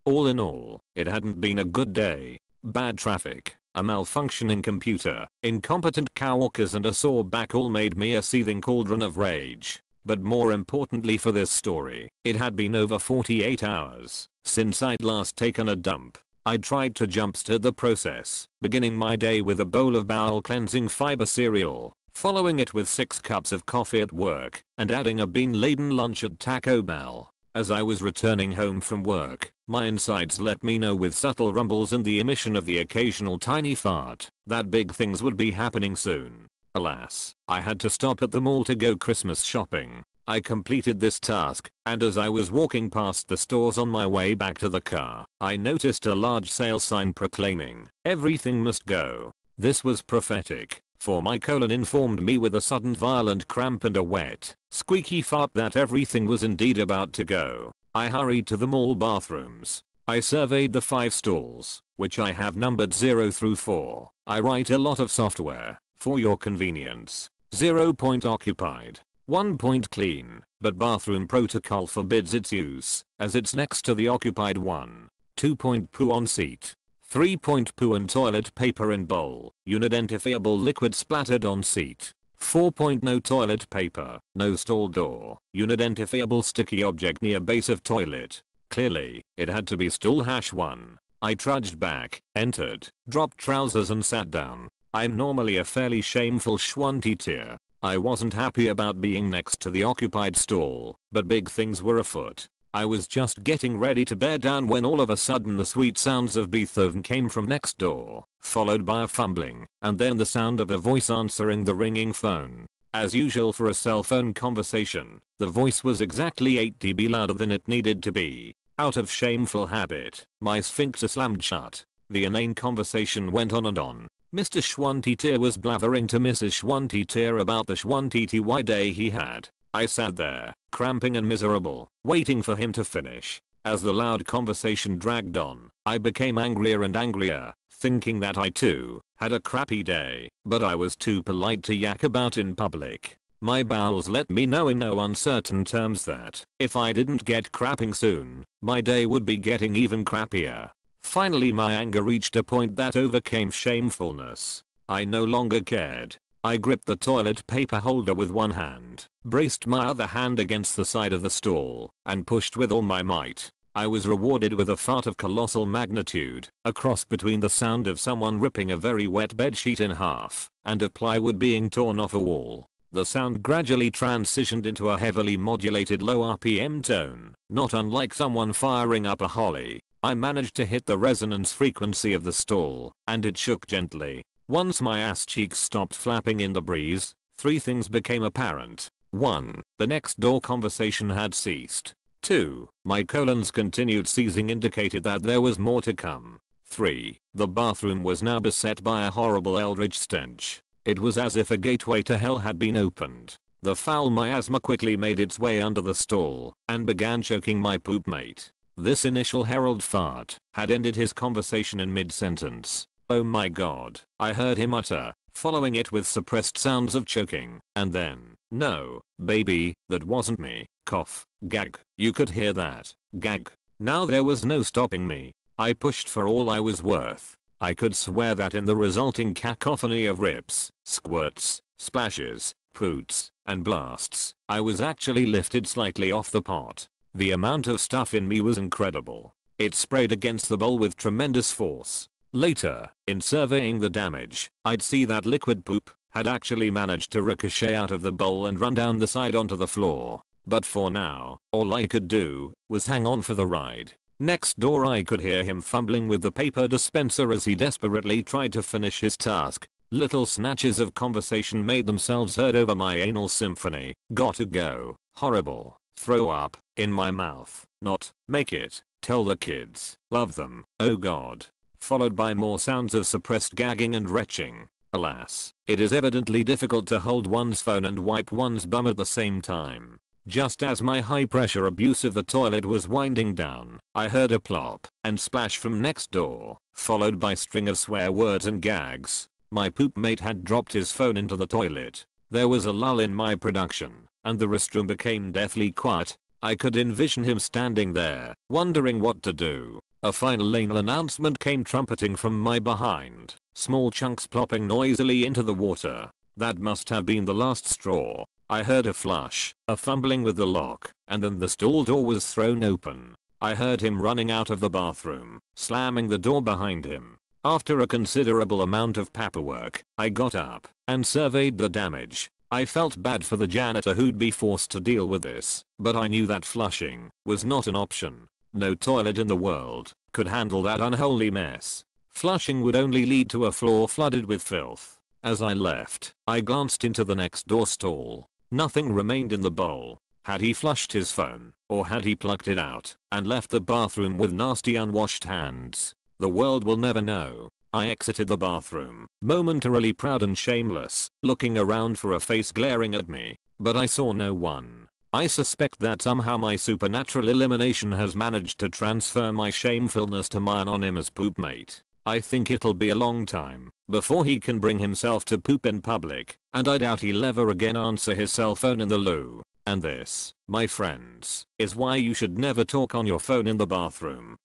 All in all, it hadn't been a good day. Bad traffic, a malfunctioning computer, incompetent coworkers and a sore back all made me a seething cauldron of rage. But more importantly for this story, it had been over 48 hours since I'd last taken a dump. I tried to jumpstart the process, beginning my day with a bowl of bowel cleansing fiber cereal, following it with 6 cups of coffee at work, and adding a bean-laden lunch at Taco Bell. As I was returning home from work, my insides let me know with subtle rumbles and the emission of the occasional tiny fart that big things would be happening soon. Alas, I had to stop at the mall to go Christmas shopping. I completed this task, and as I was walking past the stores on my way back to the car, I noticed a large sale sign proclaiming, "Everything must go." This was prophetic, for my colon informed me with a sudden violent cramp and a wet, squeaky fart that everything was indeed about to go. I hurried to the mall bathrooms. I surveyed the 5 stalls, which I have numbered 0 through 4. I write a lot of software, for your convenience. 0 point occupied. 1 point clean, but bathroom protocol forbids its use, as it's next to the occupied one. 2 point poo on seat. 3 point poo and toilet paper in bowl, unidentifiable liquid splattered on seat. 4 point no toilet paper, no stall door, unidentifiable sticky object near base of toilet. Clearly, it had to be stool #1. I trudged back, entered, dropped trousers and sat down. I'm normally a fairly shameful schwanty-tear. I wasn't happy about being next to the occupied stall, but big things were afoot. I was just getting ready to bear down when all of a sudden the sweet sounds of Beethoven came from next door, followed by a fumbling, and then the sound of a voice answering the ringing phone. As usual for a cell phone conversation, the voice was exactly 8 dB louder than it needed to be. Out of shameful habit, my sphincter slammed shut. The inane conversation went on and on. Mr. Schwanty-Tear was blathering to Mrs. Schwanty-Tear about the Schwanty-Ty day he had. I sat there, cramping and miserable, waiting for him to finish. As the loud conversation dragged on, I became angrier and angrier, thinking that I too had a crappy day, but I was too polite to yak about in public. My bowels let me know in no uncertain terms that, if I didn't get crapping soon, my day would be getting even crappier. Finally my anger reached a point that overcame shamefulness. I no longer cared. I gripped the toilet paper holder with one hand, braced my other hand against the side of the stall, and pushed with all my might. I was rewarded with a fart of colossal magnitude, a cross between the sound of someone ripping a very wet bedsheet in half, and of plywood being torn off a wall. The sound gradually transitioned into a heavily modulated low RPM tone, not unlike someone firing up a holly. I managed to hit the resonance frequency of the stall, and it shook gently. Once my ass cheeks stopped flapping in the breeze, 3 things became apparent. 1. The next door conversation had ceased. 2. My colon's continued seizing indicated that there was more to come. 3. The bathroom was now beset by a horrible eldritch stench. It was as if a gateway to hell had been opened. The foul miasma quickly made its way under the stall, and began choking my poop mate. This initial herald fart had ended his conversation in mid-sentence. "Oh my god," I heard him utter, following it with suppressed sounds of choking, and then, "No, baby, that wasn't me." Cough. Gag. You could hear that. Gag. Now there was no stopping me. I pushed for all I was worth. I could swear that in the resulting cacophony of rips, squirts, splashes, poots, and blasts, I was actually lifted slightly off the pot. The amount of stuff in me was incredible. It sprayed against the bowl with tremendous force. Later, in surveying the damage, I'd see that liquid poop had actually managed to ricochet out of the bowl and run down the side onto the floor. But for now, all I could do was hang on for the ride. Next door I could hear him fumbling with the paper dispenser as he desperately tried to finish his task. Little snatches of conversation made themselves heard over my anal symphony. Gotta go. Horrible. Throw up. In my mouth. Not. Make it. Tell the kids. Love them. Oh god. Followed by more sounds of suppressed gagging and retching. Alas, it is evidently difficult to hold one's phone and wipe one's bum at the same time. Just as my high pressure abuse of the toilet was winding down, I heard a plop and splash from next door, followed by string of swear words and gags. My poop mate had dropped his phone into the toilet. There was a lull in my production, and the restroom became deathly quiet. I could envision him standing there, wondering what to do. A final anal announcement came trumpeting from my behind, small chunks plopping noisily into the water. That must have been the last straw. I heard a flush, a fumbling with the lock, and then the stall door was thrown open. I heard him running out of the bathroom, slamming the door behind him. After a considerable amount of paperwork, I got up and surveyed the damage. I felt bad for the janitor who'd be forced to deal with this, but I knew that flushing was not an option. No toilet in the world could handle that unholy mess. Flushing would only lead to a floor flooded with filth. As I left, I glanced into the next door stall. Nothing remained in the bowl. Had he flushed his phone, or had he plucked it out and left the bathroom with nasty unwashed hands? The world will never know. I exited the bathroom, momentarily proud and shameless, looking around for a face glaring at me, but I saw no one. I suspect that somehow my supernatural elimination has managed to transfer my shamefulness to my anonymous poop mate. I think it'll be a long time before he can bring himself to poop in public, and I doubt he'll ever again answer his cell phone in the loo. And this, my friends, is why you should never talk on your phone in the bathroom.